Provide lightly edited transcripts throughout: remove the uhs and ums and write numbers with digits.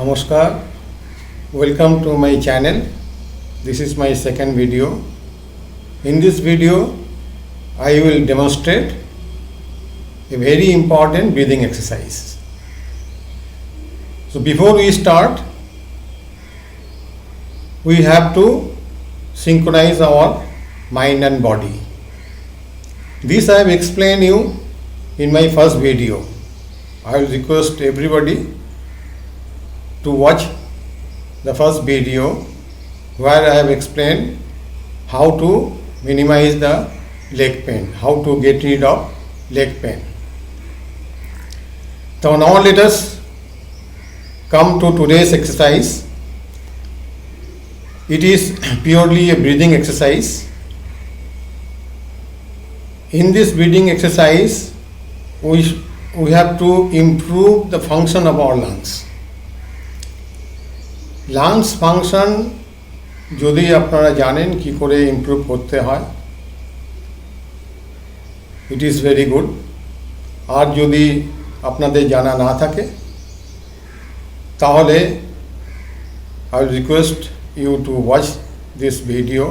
Namaskar, welcome to my channel. This is my second video. In this video, I will demonstrate a very important breathing exercise. So before we start, we have to synchronize our mind and body. This I have explained you in my first video. I will request everybody to watch the first video where I have explained how to minimize the leg pain, how to get rid of leg pain. So now let us come to today's exercise. It is purely a breathing exercise. In this breathing exercise, we have to improve the function of our lungs. Lungs function যদি আপনারা জানেন কি করে improve করতে হয়, it is very good. আর যদি আপনাদের জানা না থাকে তাহলে I will request you to watch this video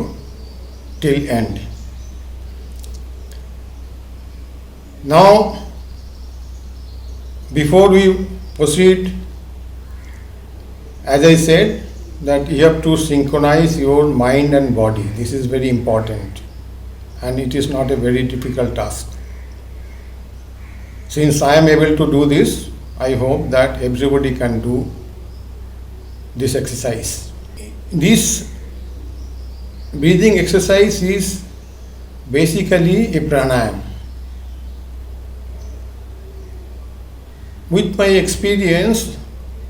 till end. Now before we proceed, as I said, that you have to synchronize your mind and body. This is very important and it is not a very difficult task. Since I am able to do this, I hope that everybody can do this exercise. This breathing exercise is basically a pranayama. With my experience,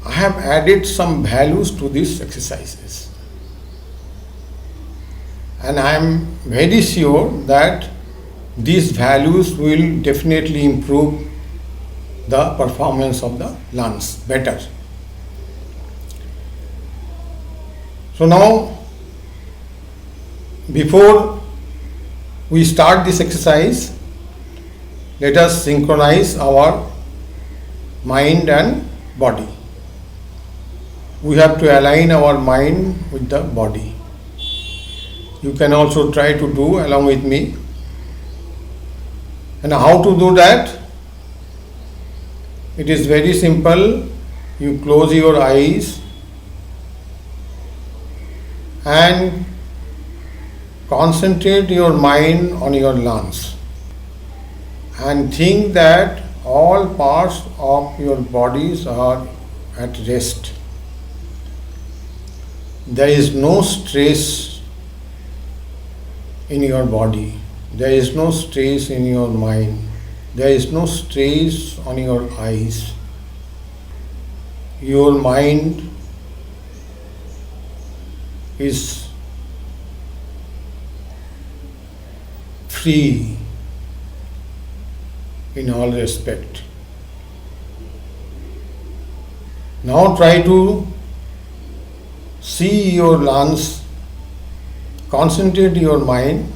I have added some values to these exercises, and I am very sure that these values will definitely improve the performance of the lungs better. So now, before we start this exercise, let us synchronize our mind and body. We have to align our mind with the body. You can also try to do along with me. And how to do that? It is very simple. You close your eyes and concentrate your mind on your lungs and think that all parts of your bodies are at rest. There is no stress in your body. There is no stress in your mind. There is no stress on your eyes. Your mind is free in all respect. Now try to see your lungs, concentrate your mind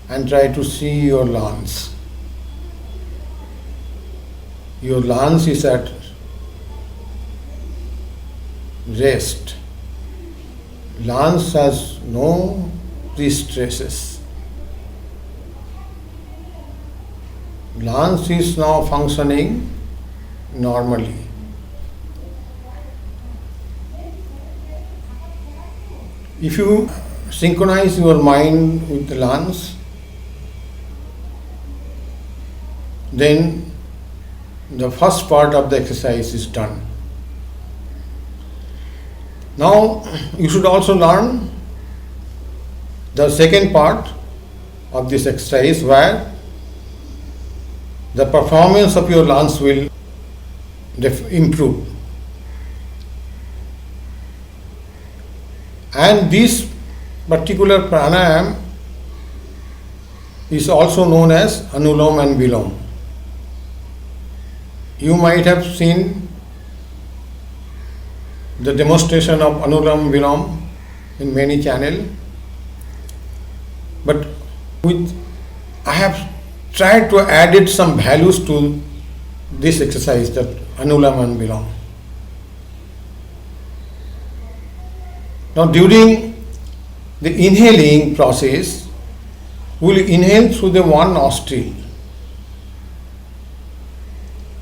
and try to see your lungs. Your lungs is at rest. Lungs has no pre-stresses. Lungs is now functioning normally. If you synchronize your mind with the lungs, then the first part of the exercise is done. Now you should also learn the second part of this exercise where the performance of your lungs will improve. And this particular pranayama is also known as Anulom and Vilom. You might have seen the demonstration of Anulom Vilom in many channels, but I have tried to add some values to this exercise, that Anulam and Vilom. Now during the inhaling process, we will inhale through the one nostril.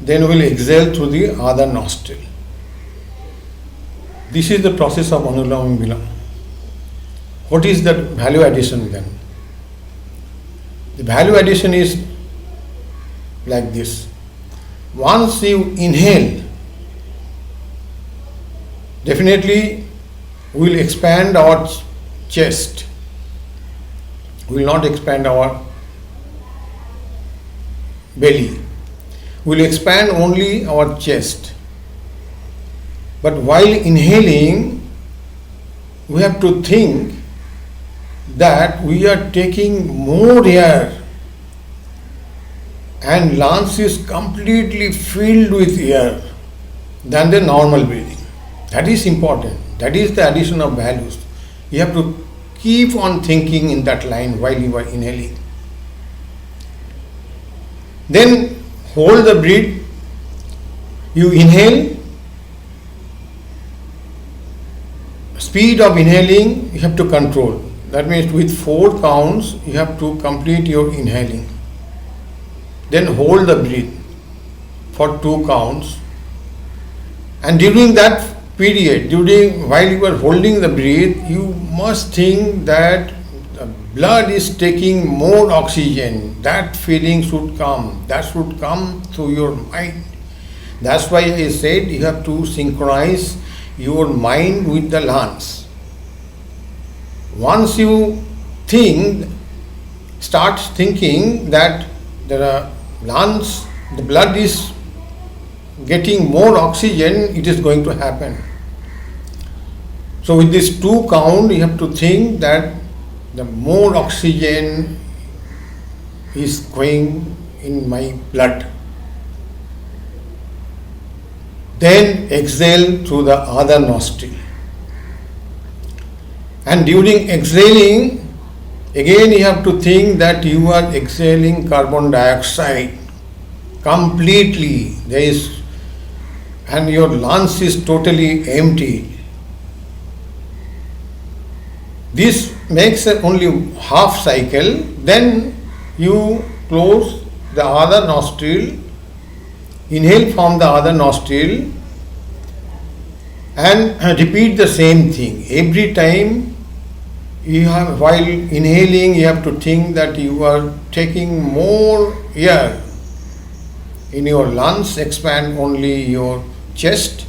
Then we will exhale through the other nostril. This is the process of Anulom Vilom. What is that value addition then? The value addition is like this. Once you inhale, definitely we will expand our chest. We will not expand our belly. We will expand only our chest. But while inhaling, we have to think that we are taking more air and lungs is completely filled with air than the normal breathing. That is important. That is the addition of values. You have to keep on thinking in that line while you are inhaling. Then hold the breath. You inhale. Speed of inhaling you have to control. That means with 4 counts you have to complete your inhaling. Then hold the breath for 2 counts. And during that period, while you are holding the breath, you must think that the blood is taking more oxygen. That feeling should come. That should come through your mind. That's why I said you have to synchronize your mind with the lungs. Once you start thinking that the lungs, the blood is getting more oxygen, it is going to happen. So with this 2 count, you have to think that the more oxygen is going in my blood. Then exhale through the other nostril. And during exhaling, again you have to think that you are exhaling carbon dioxide completely. And your lungs is totally empty. This makes only half cycle. Then you close the other nostril, inhale from the other nostril, and repeat the same thing. Every time while inhaling, you have to think that you are taking more air in your lungs, expand only your chest.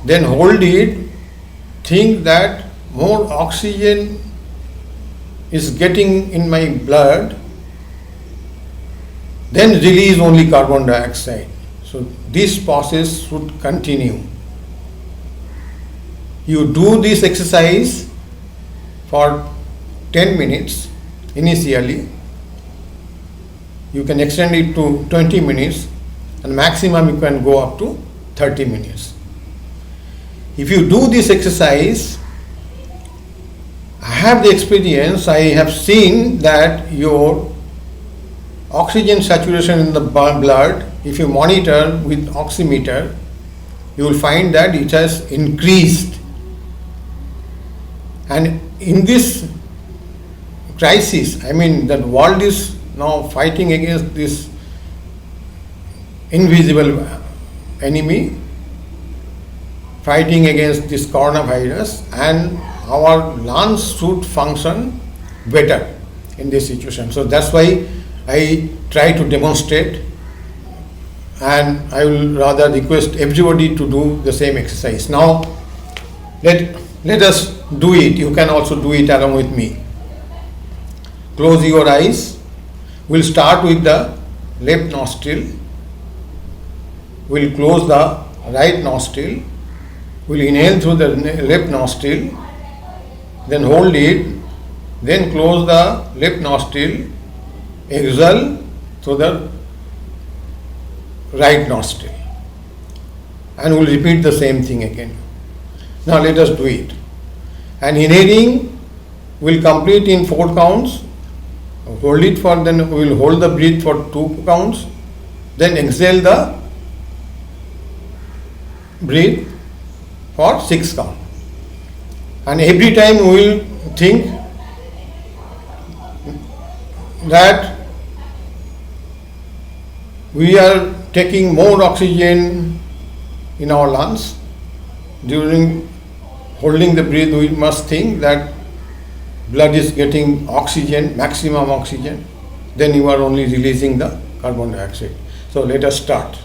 Then hold it, think that more oxygen is getting in my blood, then release only carbon dioxide. So this process should continue. You do this exercise for 10 minutes initially. You can extend it to 20 minutes and maximum you can go up to 30 minutes. If you do this exercise, I have the experience, I have seen that your oxygen saturation in the blood, if you monitor with oximeter, you will find that it has increased. And in this crisis, the world is now fighting against this invisible enemy, fighting against this coronavirus, and our lungs should function better in this situation. So that's why I try to demonstrate, and I will rather request everybody to do the same exercise. Now let us do it. You can also do it along with me. Close your eyes. We'll start with the left nostril. We'll close the right nostril. We'll inhale through the left nostril, then hold it, then close the left nostril, exhale through the right nostril. And we'll repeat the same thing again. Now let us do it. And inhaling will complete in 4 counts. Hold it for, then we will hold the breath for 2 counts. Then exhale the breath for 6 counts. And every time we will think that we are taking more oxygen in our lungs. During holding the breath, we must think that blood is getting oxygen, maximum oxygen. Then you are only releasing the carbon dioxide. So let us start.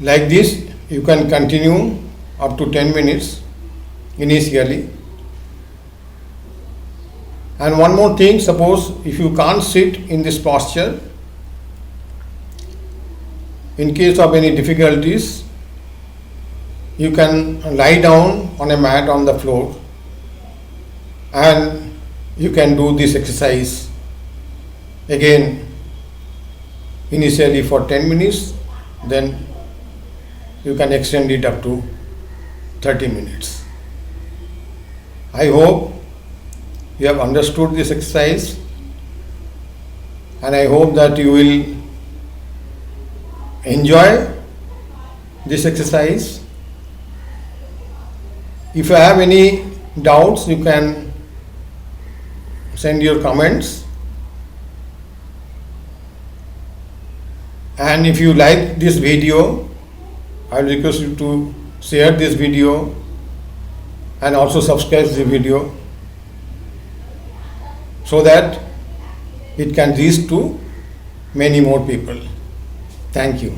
Like this, you can continue up to 10 minutes initially. And one more thing, suppose if you can't sit in this posture, in case of any difficulties, you can lie down on a mat on the floor and you can do this exercise again initially for 10 minutes, then you can extend it up to 30 minutes. I hope you have understood this exercise, and I hope that you will enjoy this exercise. If you have any doubts, you can send your comments. And if you like this video, I will request you to share this video and also subscribe the video so that it can reach to many more people. Thank you.